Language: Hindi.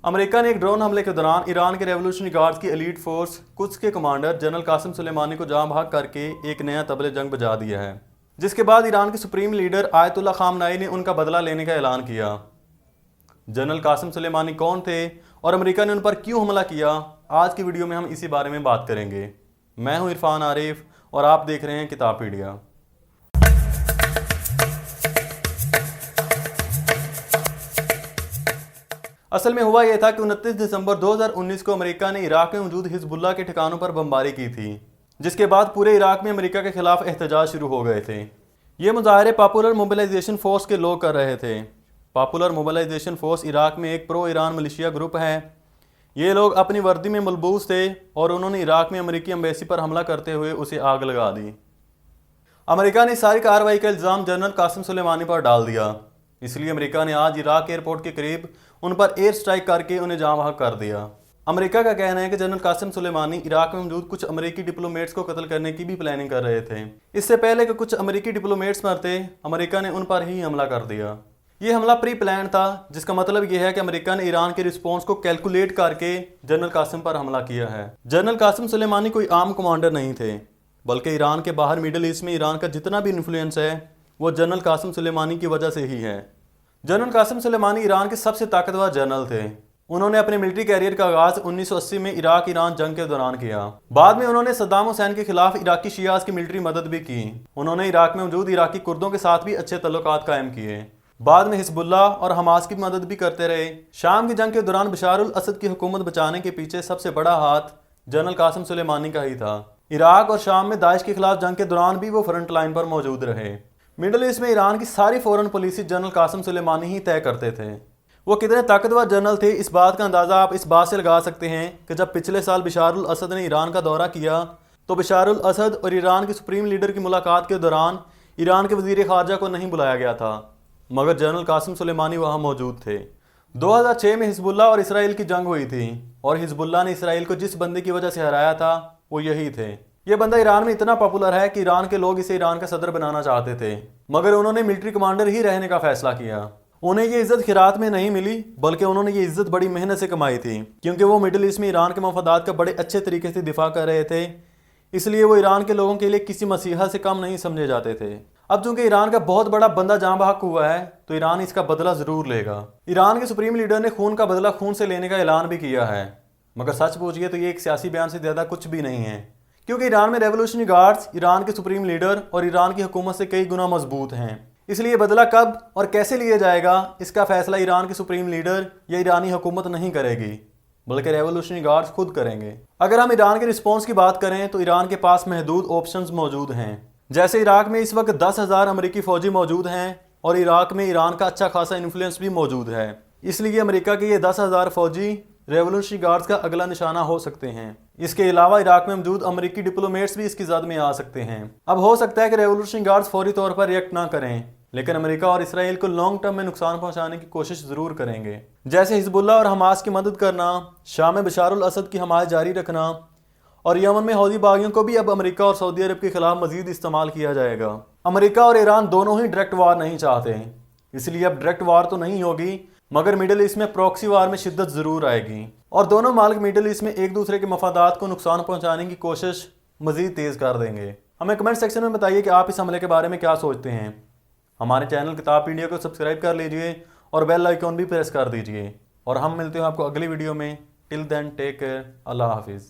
अमेरिका ने एक ड्रोन हमले के दौरान ईरान के रेवोल्यूशनरी गार्ड्स की एलीट फोर्स कुद्स के कमांडर जनरल कासिम सुलेमानी को जाँ भाग करके एक नया तबले जंग बजा दिया है, जिसके बाद ईरान के सुप्रीम लीडर आयतुल्ला खामनाई ने उनका बदला लेने का ऐलान किया। जनरल कासिम सुलेमानी कौन थे और अमेरिका ने उन पर क्यों हमला किया, आज की वीडियो में हम इसी बारे में बात करेंगे। मैं हूं इरफान आरिफ और आप देख रहे हैं किताबपीडिया। असल में हुआ यह था कि 29 दिसंबर 2019 को अमेरिका ने इराक में मौजूद हिजबुल्लाह के ठिकानों पर बमबारी की थी, जिसके बाद पूरे इराक में अमेरिका के खिलाफ एहतजाज शुरू हो गए थे। ये मुजाहरे पॉपुलर मोबिलाइजेशन फोर्स के लोग कर रहे थे। पॉपुलर मोबिलाइजेशन फोर्स इराक में एक प्रो ईरान मलेशिया ग्रुप है। ये लोग अपनी वर्दी में मलबूस थे और उन्होंने इराक में अमेरिकी एम्बेसी पर हमला करते हुए उसे आग लगा दी। अमेरिका ने सारी कार्रवाई का इल्ज़ाम जनरल कासिम सुलेमानी पर डाल दिया, इसलिए अमेरिका ने आज इराक एयरपोर्ट के करीब उन पर एयर स्ट्राइक करके उन्हें जाँ बहक कर दिया। अमेरिका का कहना है कि जनरल कासिम सुलेमानी इराक में मौजूद कुछ अमेरिकी डिप्लोमेट्स को कत्ल करने की भी प्लानिंग कर रहे थे। इससे पहले कि कुछ अमेरिकी डिप्लोमेट्स मरते, अमेरिका ने उन पर ही हमला कर दिया। ये हमला प्री प्लान था, जिसका मतलब यह है कि अमेरिका ने ईरान के रिस्पॉन्स को कैलकुलेट करके जनरल कासिम पर हमला किया है। जनरल कासिम सुलेमानी कोई आम कमांडर नहीं थे, बल्कि ईरान के बाहर मिडिल ईस्ट में ईरान का जितना भी इन्फ्लुएंस है वो जनरल कासिम सुलेमानी की वजह से ही है। जनरल कासिम सुलेमानी ईरान के सबसे ताकतवर जनरल थे। उन्होंने अपने मिलिट्री कैरियर का आगाज 1980 में इराक ईरान जंग के दौरान किया। बाद में उन्होंने सद्दाम हुसैन के खिलाफ इराकी शियाज की मिलिट्री मदद भी की। उन्होंने इराक में मौजूद इराकी कुर्दों के साथ भी अच्छे तल्लुकात कायम किए। बाद में हिजबुल्लाह और हमास की मदद भी करते रहे। शाम की जंग के दौरान बशार उल असद की हुकूमत बचाने के पीछे सबसे बड़ा हाथ जनरल कासिम सुलेमानी का ही था। इराक और शाम में दाइश के खिलाफ जंग के दौरान भी वो फ्रंट लाइन पर मौजूद रहे। मिडिल ईस्ट में ईरान की सारी foreign policy general Qasem Soleimani ही तय करते थे। वो कितने ताकतवर जनरल थे, इस बात का अंदाज़ा आप इस बात से लगा सकते हैं कि जब पिछले साल बशार उल असद ने ईरान का दौरा किया तो बशार उल असद और ईरान के सुप्रीम लीडर की मुलाकात के दौरान ईरान के वजीर खारजा को नहीं बुलाया गया था, मगर जनरल कासिम सुलेमानी वहाँ मौजूद थे। 2006 में हिजबुल्लाह और इसराइल की जंग हुई थी और हिजबुल्लाह ने इसराइल को जिस बंदे की वजह से हराया था वो यही थे। ये बंदा ईरान में इतना पॉपुलर है कि ईरान के लोग इसे ईरान का सदर बनाना चाहते थे, मगर उन्होंने मिलिट्री कमांडर ही रहने का फैसला किया। उन्हें ये इज्जत खिरात में नहीं मिली, बल्कि उन्होंने ये इज्जत बड़ी मेहनत से कमाई थी, क्योंकि वो मिडिल ईस्ट में ईरान के मफादात का बड़े अच्छे तरीके से दिफा कर रहे थे। इसलिए वो ईरान के लोगों के लिए किसी मसीहा से कम नहीं समझे जाते थे। अब चूंकि ईरान का बहुत बड़ा बंदा जाँ बहक हुआ है तो ईरान इसका बदला जरूर लेगा। ईरान के सुप्रीम लीडर ने खून का बदला खून से लेने का ऐलान भी किया है, मगर सच पूछिए तो ये एक सियासी बयान से ज़्यादा कुछ भी नहीं है, क्योंकि ईरान में रेवोल्यूशनरी गार्ड्स ईरान के सुप्रीम लीडर और ईरान की हुकूमत से कई गुना मजबूत हैं। इसलिए बदला कब और कैसे लिया जाएगा इसका फैसला ईरान के सुप्रीम लीडर या ईरानी हुकूमत नहीं करेगी, बल्कि रेवोल्यूशनरी गार्ड्स खुद करेंगे। अगर हम ईरान के रिस्पॉन्स की बात करें तो ईरान के पास महदूद ऑप्शंस मौजूद हैं। जैसे इराक में इस वक्त 10,000 अमेरिकी फौजी मौजूद हैं और इराक में ईरान का अच्छा खासा इन्फ्लुएंस भी मौजूद है। इसलिए अमेरिका के ये 10,000 फौजी रेवोल्यूशनरी गार्ड्स का अगला निशाना हो सकते हैं। इसके अलावा इराक में मौजूद अमेरिकी डिप्लोमेट्स भी इसकी जद में आ सकते हैं। अब हो सकता है कि रेवोल्यूशनरी गार्ड्स फौरी तौर पर रिएक्ट ना करें, लेकिन अमेरिका और इसराइल को लॉन्ग टर्म में नुकसान पहुंचाने की कोशिश जरूर करेंगे। जैसे हिजबुल्लाह और हमास की मदद करना, शाम में बशार उल असद की हमायत जारी रखना और यमन में हौदी बागियों को भी अब अमेरिका और सऊदी अरब के खिलाफ मजीद इस्तेमाल किया जाएगा। अमेरिका और ईरान दोनों ही डायरेक्ट वार नहीं चाहते, इसलिए अब डायरेक्ट वार तो नहीं होगी, मगर मिडिल ईस्ट में प्रॉक्सी वार में शिद्दत जरूर आएगी और दोनों मालिक मिडिल ईस्ट में एक दूसरे के मफादात को नुकसान पहुंचाने की कोशिश मजीद तेज कर देंगे। हमें कमेंट सेक्शन में बताइए कि आप इस हमले के बारे में क्या सोचते हैं। हमारे चैनल किताबपीडिया को सब्सक्राइब कर लीजिए और बेल आइकॉन भी प्रेस कर दीजिए और हम मिलते हैं आपको अगली वीडियो में। टिल देन टेक केयर, अल्लाह हाफिज़।